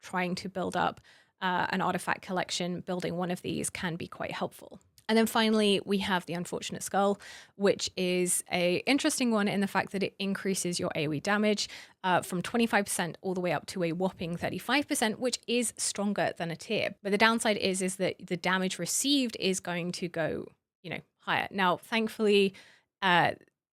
trying to build up an artifact collection, building one of these can be quite helpful. And then finally, we have the Unfortunate Skull, which is a interesting one in the fact that it increases your AoE damage from 25% all the way up to a whopping 35%, which is stronger than a tier. But the downside is that the damage received is going to go, higher. Now, thankfully,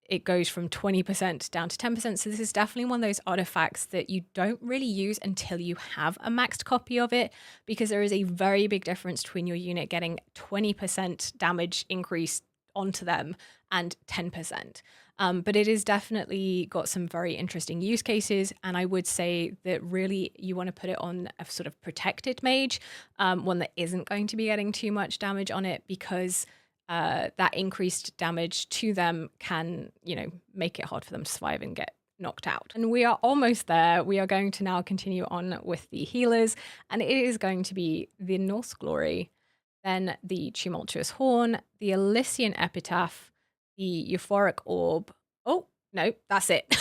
it goes from 20% down to 10%. So this is definitely one of those artifacts that you don't really use until you have a maxed copy of it, because there is a very big difference between your unit getting 20% damage increase onto them and 10%. But it has definitely got some very interesting use cases. And I would say that really you want to put it on a sort of protected mage, one that isn't going to be getting too much damage on it, because that increased damage to them can, make it hard for them to survive and get knocked out. And we are almost there. We are going to now continue on with the healers, and it is going to be the Norse Glory, then the Tumultuous Horn, the Elysian Epitaph, the Euphoric Orb. Oh, no, that's it.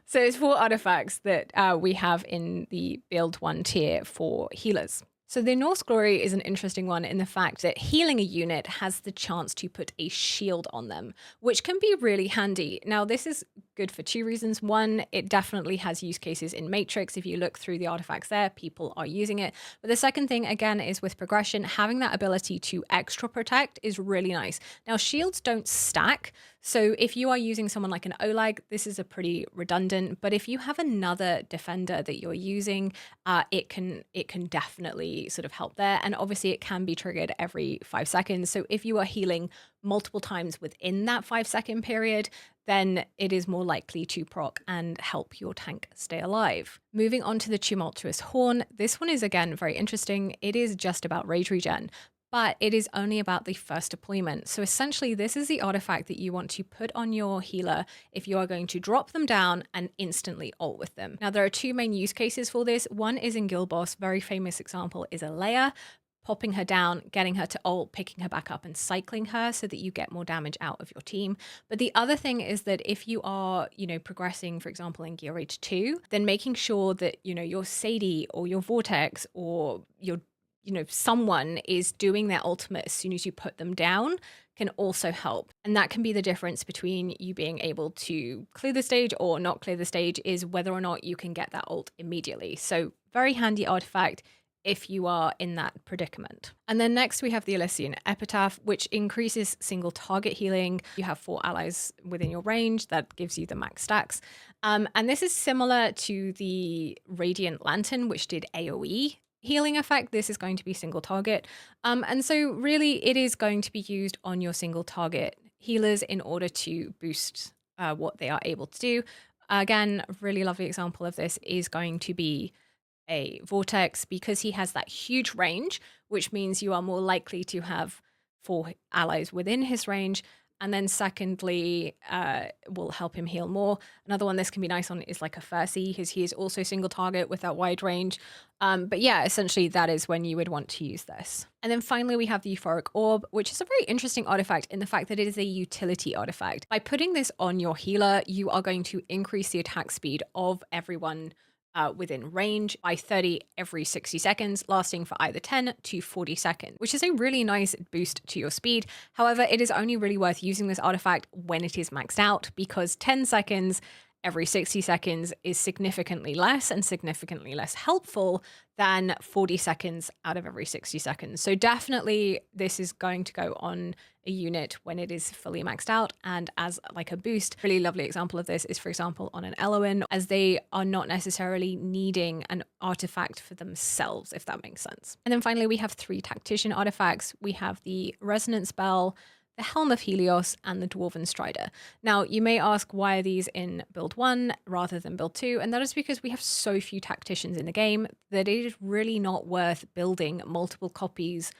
So it's 4 artifacts that we have in the build 1 tier for healers. So the Norse Glory is an interesting one in the fact that healing a unit has the chance to put a shield on them, which can be really handy. Now, this is good for 2 reasons. One, it definitely has use cases in Matrix. If you look through the artifacts there, people are using it. But the second thing, again, is with progression, having that ability to extra protect is really nice. Now, shields don't stack. So if you are using someone like an Olag, this is a pretty redundant, but if you have another defender that you're using, it can definitely sort of help there. And obviously it can be triggered every 5 seconds. So if you are healing multiple times within that 5-second period, then it is more likely to proc and help your tank stay alive. Moving on to the Tumultuous Horn, this one is again very interesting. It is just about rage regen, but it is only about the first deployment. So essentially, this is the artifact that you want to put on your healer if you are going to drop them down and instantly ult with them. Now, there are 2 main use cases for this. One is in Guild Boss. Very famous example is Alea. Popping her down, getting her to ult, picking her back up and cycling her so that you get more damage out of your team. But the other thing is that if you are, progressing, for example, in Gear Rage 2, then making sure that, your Sadie or your Vortex or your someone is doing their ultimate as soon as you put them down can also help. And that can be the difference between you being able to clear the stage or not clear the stage, is whether or not you can get that ult immediately. So very handy artifact if you are in that predicament. And then next we have the Elysian Epitaph, which increases single target healing. You have 4 allies within your range. That gives you the max stacks. And this is similar to the Radiant Lantern, which did AoE healing effect. This is going to be single target. And so really it is going to be used on your single target healers in order to boost what they are able to do. Again, a really lovely example of this is going to be a vortex, because he has that huge range, which means you are more likely to have 4 allies within his range. And then secondly, will help him heal more. Another one this can be nice on is like a Furcy, because he is also single target with that wide range. But yeah, essentially that is when you would want to use this. And then finally, we have the Euphoric Orb, which is a very interesting artifact in the fact that it is a utility artifact. By putting this on your healer, you are going to increase the attack speed of everyone within range by 30 every 60 seconds, lasting for either 10 to 40 seconds, which is a really nice boost to your speed. However, it is only really worth using this artifact when it is maxed out, because 10 seconds every 60 seconds is significantly less and significantly less helpful than 40 seconds out of every 60 seconds. So definitely this is going to go on a unit when it is fully maxed out and as like a boost. Really lovely example of this is, for example, on an Eloin, as they are not necessarily needing an artifact for themselves, if that makes sense. And then finally, we have 3 tactician artifacts. We have the Resonance Bell, the Helm of Helios, and the Dwarven Strider. Now, you may ask, why are these in build 1 rather than build 2? And that is because we have so few tacticians in the game that it is really not worth building multiple copies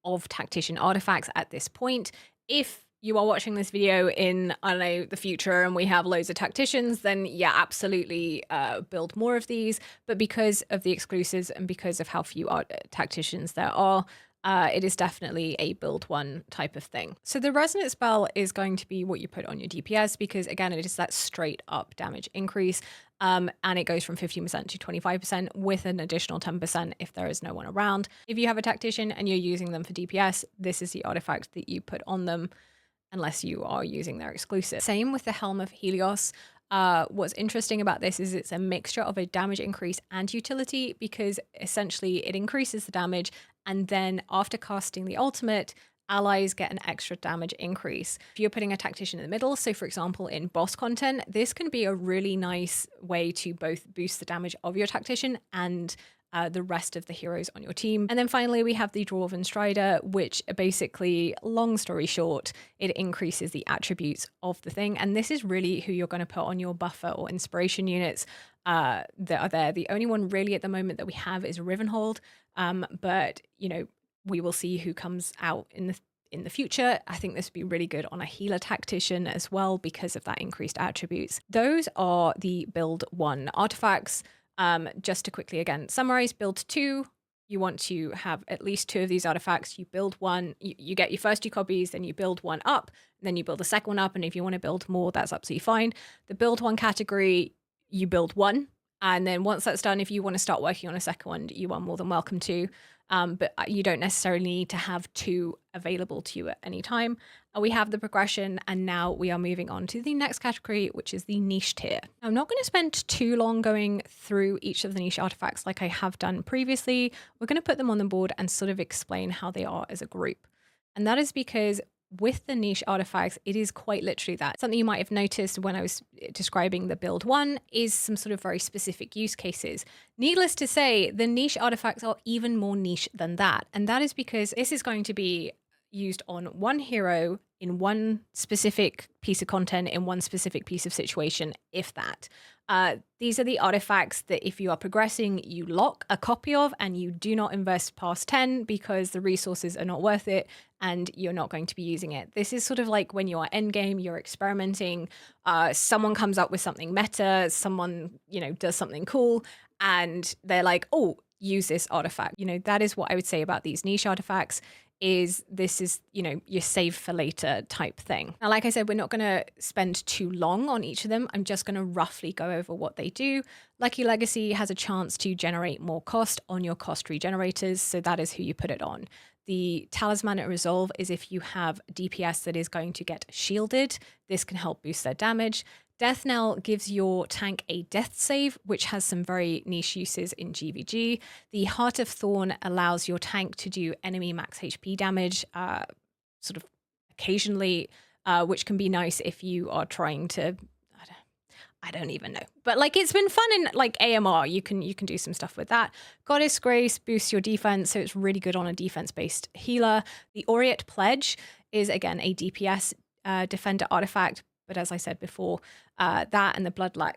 of tactician artifacts at this point. If you are watching this video in, I don't know, the future and we have loads of tacticians, then yeah, absolutely build more of these. But because of the exclusives and because of how few tacticians there are, it is definitely a build 1 type of thing. So the Resonance Spell is going to be what you put on your DPS, because again, it is that straight up damage increase. And it goes from 15% to 25% with an additional 10% if there is no one around. If you have a tactician and you're using them for DPS, this is the artifact that you put on them, unless you are using their exclusive. Same with the Helm of Helios. What's interesting about this is it's a mixture of a damage increase and utility, because essentially it increases the damage, and then after casting the ultimate, allies get an extra damage increase. If you're putting a tactician in the middle, so for example in boss content, this can be a really nice way to both boost the damage of your tactician and the rest of the heroes on your team. And then finally, we have the Dwarven Strider, which basically, long story short, it increases the attributes of the thing. And this is really who you're going to put on your buffer or inspiration units that are there. The only one really at the moment that we have is Rivenhold. But, you know, we will see who comes out in the future. I think this would be really good on a healer tactician as well because of that increased attributes. Those are the build 1 artifacts. Just to quickly again summarize, build 2, you want to have at least 2 of these artifacts. You build 1, you get your first 2 copies, then you build 1 up, then you build the second one up, and if you want to build more, that's absolutely fine. The build 1 category, you build 1, and then once that's done, if you want to start working on a second one, you are more than welcome to. But you don't necessarily need to have 2 available to you at any time. We have the progression, and now we are moving on to the next category, which is the niche tier. I'm not going to spend too long going through each of the niche artifacts like I have done previously. We're going to put them on the board and sort of explain how they are as a group. And that is because with the niche artifacts, it is quite literally that. Something you might have noticed when I was describing the build 1 is some sort of very specific use cases. Needless to say, the niche artifacts are even more niche than that. And that is because this is going to be used on one hero in one specific piece of content, in one specific piece of situation, if that. These are the artifacts that if you are progressing, you lock a copy of and you do not invest past 10 because the resources are not worth it and you're not going to be using it. This is sort of like when you are endgame, you're experimenting, someone comes up with something meta, someone, you know, does something cool and they're like, oh, use this artifact. You know, that is what I would say about these niche artifacts. This is, you know, your save for later type thing. Now, like I said, we're not going to spend too long on each of them. I'm just going to roughly go over what they do. Lucky Legacy has a chance to generate more cost on your cost regenerators, so that is who you put it on. The Talismanic Resolve is if you have DPS that is going to get shielded. This can help boost their damage. Death Knell gives your tank a death save, which has some very niche uses in GVG. The Heart of Thorn allows your tank to do enemy max HP damage, sort of occasionally, which can be nice if you are trying to, I don't even know. But like it's been fun in like AMR, you can do some stuff with that. Goddess Grace boosts your defense, so it's really good on a defense-based healer. The Aureate Pledge is again a DPS defender artifact. But as I said before, that and the Bloodlack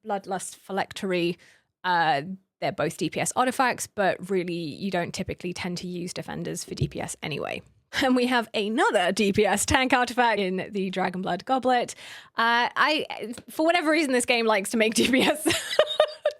Bloodlust Phylactery. They're both DPS artifacts, but really you don't typically tend to use defenders for DPS anyway. And we have another DPS tank artifact in the Dragonblood Goblet. For whatever reason, this game likes to make DPS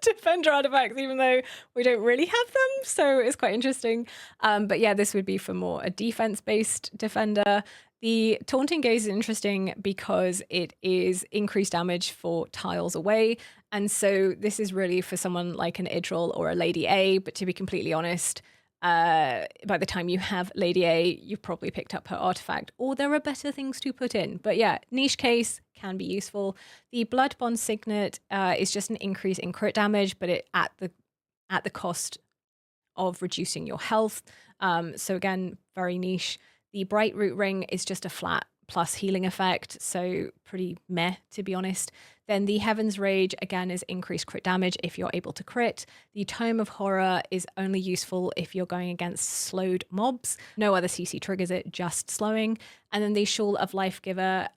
defender artifacts, even though we don't really have them. So it's quite interesting. But yeah, this would be for more a defense-based defender. The Taunting Gaze is interesting because it is increased damage for tiles away. And so this is really for someone like an Idril or a Lady A. But to be completely honest, by the time you have Lady A, you've probably picked up her artifact, or there are better things to put in. But yeah, niche case can be useful. The Blood Bond Signet is just an increase in crit damage, but it at the cost of reducing your health. So again, very niche. The Bright Root Ring is just a flat plus healing effect, so pretty meh, to be honest. Then the Heaven's Rage, again, is increased crit damage if you're able to crit. The Tome of Horror is only useful if you're going against slowed mobs. No other CC triggers it, just slowing. And then the Shawl of Life Giver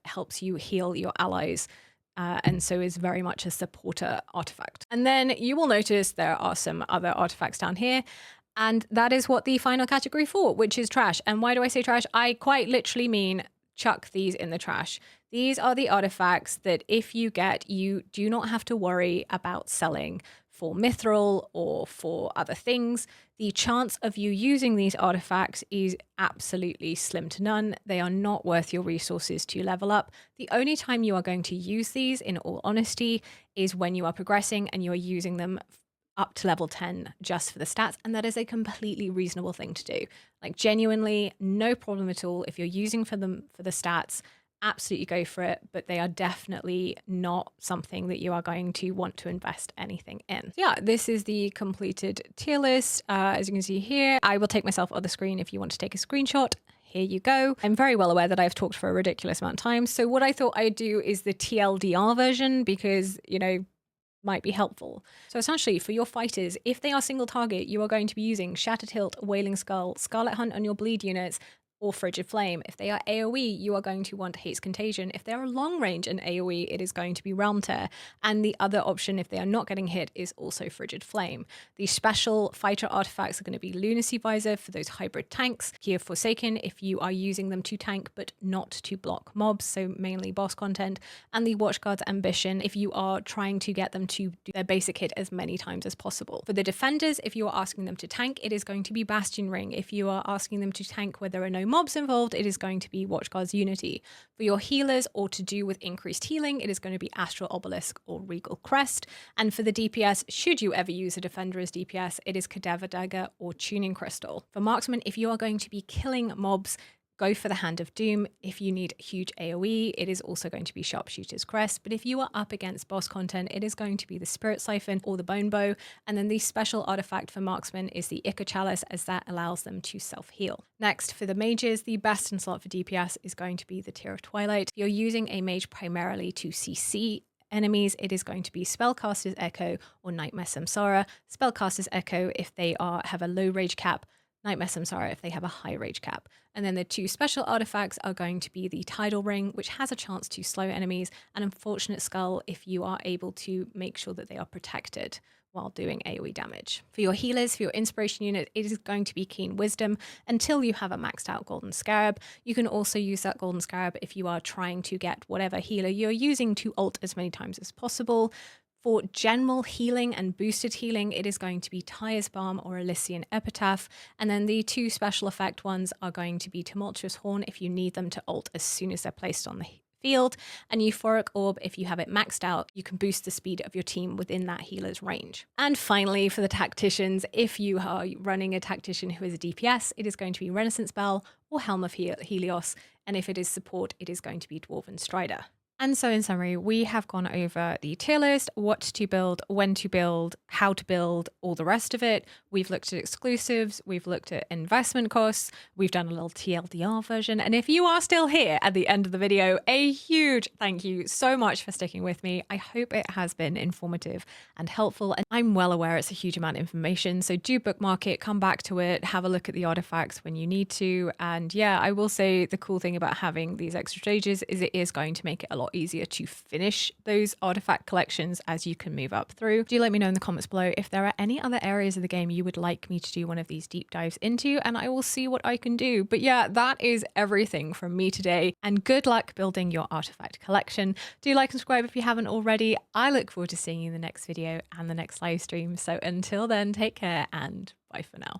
helps you heal your allies. And so is very much a supporter artifact. And then you will notice there are some other artifacts down here. And that is what the final category for, which is trash. And why do I say trash? I quite literally mean chuck these in the trash. These are the artifacts that if you get, you do not have to worry about selling for mithril or for other things. The chance of you using these artifacts is absolutely slim to none. They are not worth your resources to level up. The only time you are going to use these, in all honesty, is when you are progressing and you are using them up to level 10 just for the stats, and that is a completely reasonable thing to do. Like, genuinely, no problem at all. If you're using for the stats, absolutely go for it, but they are definitely not something that you are going to want to invest anything in. So yeah, this is the completed tier list. As you can see here, I will take myself on the screen if you want to take a screenshot. Here you go. I'm very well aware that I've talked for a ridiculous amount of time. So what I thought I'd do is the TLDR version because, you know, might be helpful. So essentially for your fighters, if they are single target, you are going to be using Shattered Hilt, Wailing Skull, Scarlet Hunt on your bleed units, or Frigid Flame. If they are AoE, you are going to want Hate's Contagion. If they are long range and AoE, it is going to be Realm Tear. And the other option, if they are not getting hit, is also Frigid Flame. The special fighter artifacts are going to be Lunacy Visor for those hybrid tanks, Key of Forsaken if you are using them to tank but not to block mobs, so mainly boss content, and the Watchguard's Ambition if you are trying to get them to do their basic hit as many times as possible. For the defenders, if you are asking them to tank, it is going to be Bastion Ring. If you are asking them to tank where there are no mobs involved, it is going to be Watchguard's Unity. For your healers or to do with increased healing, it is going to be Astral Obelisk or Regal Crest. And for the DPS, should you ever use a defender as DPS, it is Cadaver Dagger or Tuning Crystal. For marksman, if you are going to be killing mobs, go for the Hand of Doom. If you need huge AoE, it is also going to be Sharpshooter's Crest. But if you are up against boss content, it is going to be the Spirit Siphon or the Bone Bow. And then the special artifact for marksmen is the Ichor Chalice, as that allows them to self-heal. Next, for the mages, the best in slot for DPS is going to be the Tear of Twilight. If you're using a mage primarily to CC enemies, it is going to be Spellcaster's Echo or Nightmare Samsara. Spellcaster's Echo if they have a low rage cap, Nightmare Samsara if they have a high rage cap. And then the two special artifacts are going to be the Tidal Ring, which has a chance to slow enemies, and Unfortunate Skull if you are able to make sure that they are protected while doing AoE damage. For your healers, for your inspiration unit, it is going to be Keen Wisdom until you have a maxed out Golden Scarab. You can also use that Golden Scarab if you are trying to get whatever healer you're using to ult as many times as possible. For general healing and boosted healing, it is going to be Tyre's Balm or Elysian Epitaph. And then the two special effect ones are going to be Tumultuous Horn if you need them to ult as soon as they're placed on the field, and Euphoric Orb if you have it maxed out, you can boost the speed of your team within that healer's range. And finally, for the tacticians, if you are running a tactician who is a DPS, it is going to be Renaissance Bell or Helm of Helios, and if it is support, it is going to be Dwarven Strider. And so in summary, we have gone over the tier list, what to build, when to build, how to build, all the rest of it. We've looked at exclusives, we've looked at investment costs, we've done a little TLDR version. And if you are still here at the end of the video, a huge thank you so much for sticking with me. I hope it has been informative and helpful. And I'm well aware it's a huge amount of information. So do bookmark it, come back to it, have a look at the artifacts when you need to. And yeah, I will say the cool thing about having these extra stages is it is going to make it a lot lot easier to finish those artifact collections as you can move up through. Do let me know in the comments below if there are any other areas of the game you would like me to do one of these deep dives into, and I will see what I can do. But yeah, that is everything from me today, and good luck building your artifact collection. Do like and subscribe if you haven't already. I look forward to seeing you in the next video and the next live stream. So until then, take care and bye for now.